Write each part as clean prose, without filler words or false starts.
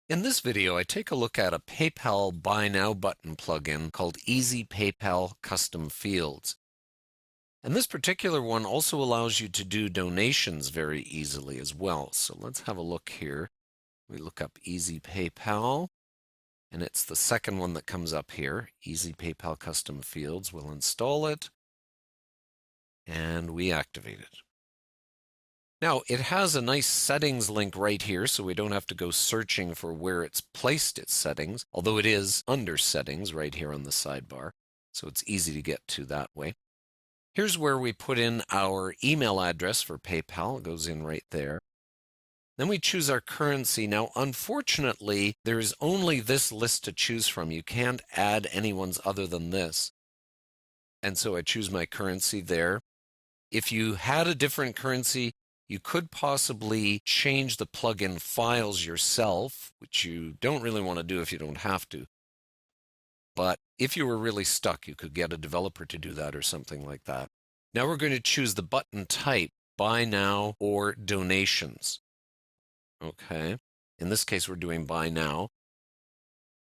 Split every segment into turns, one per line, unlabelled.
In this video, I take a look at a PayPal Buy Now button plugin called Easy PayPal Custom Fields. And this particular one also allows you to do donations very easily as well. So let's have a look here. We look up Easy PayPal, and it's the second one that comes up here, Easy PayPal Custom Fields. We'll install it, and we activate it. Now, it has a nice settings link right here, so we don't have to go searching for where it's placed its settings, although it is under settings right here on the sidebar, so it's easy to get to that way. Here's where we put in our email address for PayPal. It goes in right there. Then we choose our currency. Now, unfortunately, there is only this list to choose from. You can't add anyone's other than this. And so I choose my currency there. If you had a different currency, you could possibly change the plugin files yourself, which you don't really want to do if you don't have to. But if you were really stuck, you could get a developer to do that or something like that. Now we're going to choose the button type, Buy Now or Donations. Okay, in this case, we're doing Buy Now.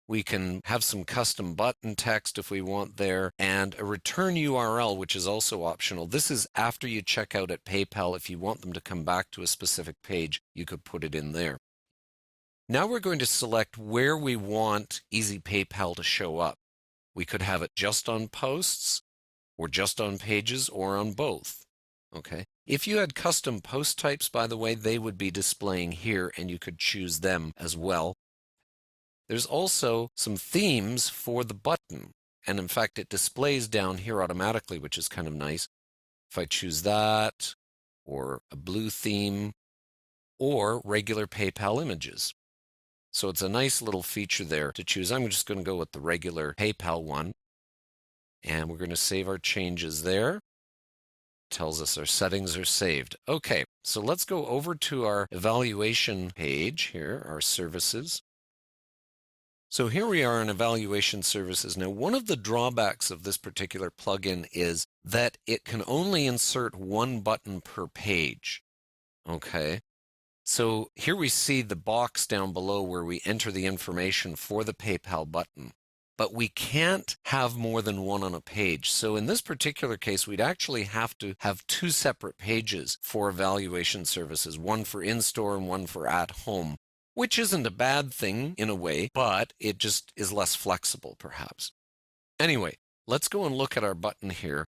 We can have some custom button text if we want there, and a return URL, which is also optional. This is after you check out at PayPal. If you want them to come back to a specific page, you could put it in there. Now we're going to select where we want Easy PayPal to show up. We could have it just on posts, or just on pages, or on both. Okay. If you had custom post types, by the way, they would be displaying here, and you could choose them as well. There's also some themes for the button, and in fact, it displays down here automatically, which is kind of nice. If I choose that, or a blue theme, or regular PayPal images. So it's a nice little feature there to choose. I'm just going to go with the regular PayPal one, and we're going to save our changes there. It tells us our settings are saved. Okay, so let's go over to our evaluation page here, our services. So here we are in evaluation services. Now, one of the drawbacks of this particular plugin is that it can only insert one button per page. Okay, so here we see the box down below where we enter the information for the PayPal button, but we can't have more than one on a page. So in this particular case, we'd actually have to have two separate pages for evaluation services, one for in-store and one for at home. Which isn't a bad thing in a way, but it just is less flexible, perhaps. Anyway, let's go and look at our button here.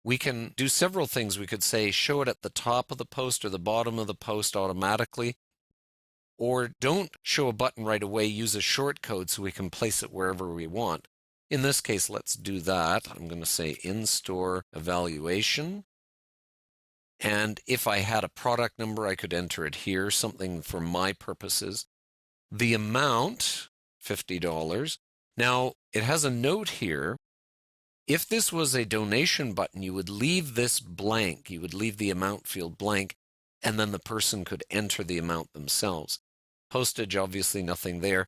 We can do several things. We could say show it at the top of the post or the bottom of the post automatically, or don't show a button right away, use a shortcode so we can place it wherever we want. In this case, let's do that. I'm going to say in-store evaluation. And if I had a product number, I could enter it here, something for my purposes. The amount, $50. Now, it has a note here. If this was a donation button, you would leave this blank. You would leave the amount field blank, and then the person could enter the amount themselves. Postage, obviously nothing there.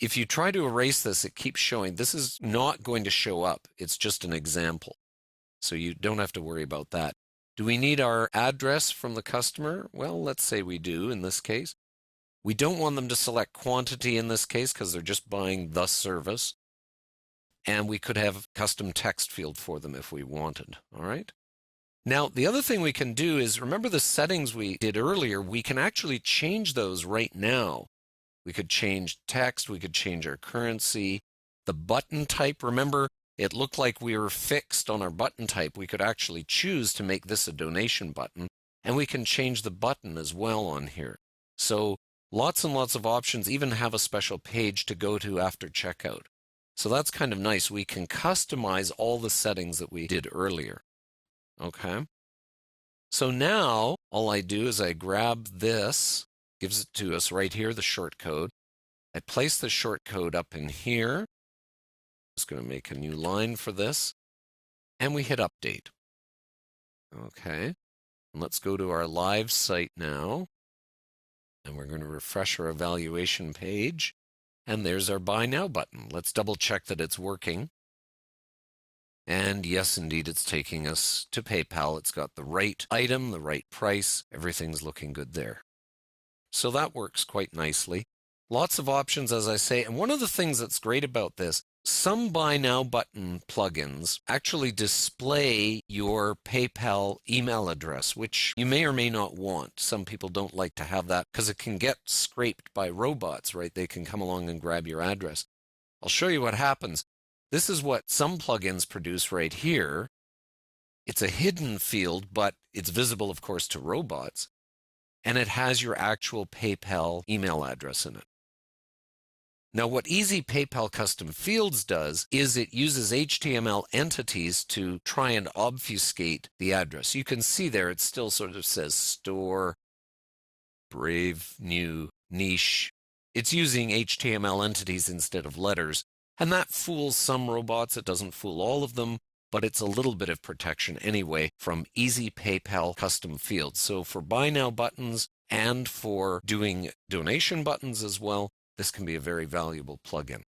If you try to erase this, it keeps showing. This is not going to show up. It's just an example. So you don't have to worry about that. Do we need our address from the customer? Well, let's say we do in this case. We don't want them to select quantity in this case because they're just buying the service. And we could have custom text field for them if we wanted, all right? Now, the other thing we can do is, remember the settings we did earlier, we can actually change those right now. We could change text, we could change our currency, the button type. Remember, it looked like we were fixed on our button type. We could actually choose to make this a donation button, and we can change the button as well on here. So lots and lots of options, even have a special page to go to after checkout. So that's kind of nice. We can customize all the settings that we did earlier. Okay. So now all I do is I grab this, gives it to us right here, the short code. I place the short code up in here. Just going to make a new line for this, and we hit update. Okay, and let's go to our live site now, and we're going to refresh our evaluation page, and there's our Buy Now button. Let's double check that it's working. And yes, indeed, it's taking us to PayPal. It's got the right item, the right price. Everything's looking good there. So that works quite nicely. Lots of options, as I say. And one of the things that's great about this, some Buy Now button plugins actually display your PayPal email address, which you may or may not want. Some people don't like to have that because it can get scraped by robots, right? They can come along and grab your address. I'll show you what happens. This is what some plugins produce right here. It's a hidden field, but it's visible, of course, to robots. And it has your actual PayPal email address in it. Now, what Easy PayPal Custom Fields does is it uses HTML entities to try and obfuscate the address. You can see there it still sort of says store, brave, new, niche. It's using HTML entities instead of letters, and that fools some robots. It doesn't fool all of them, but it's a little bit of protection anyway from Easy PayPal Custom Fields. So for Buy Now buttons and for doing donation buttons as well, this can be a very valuable plugin.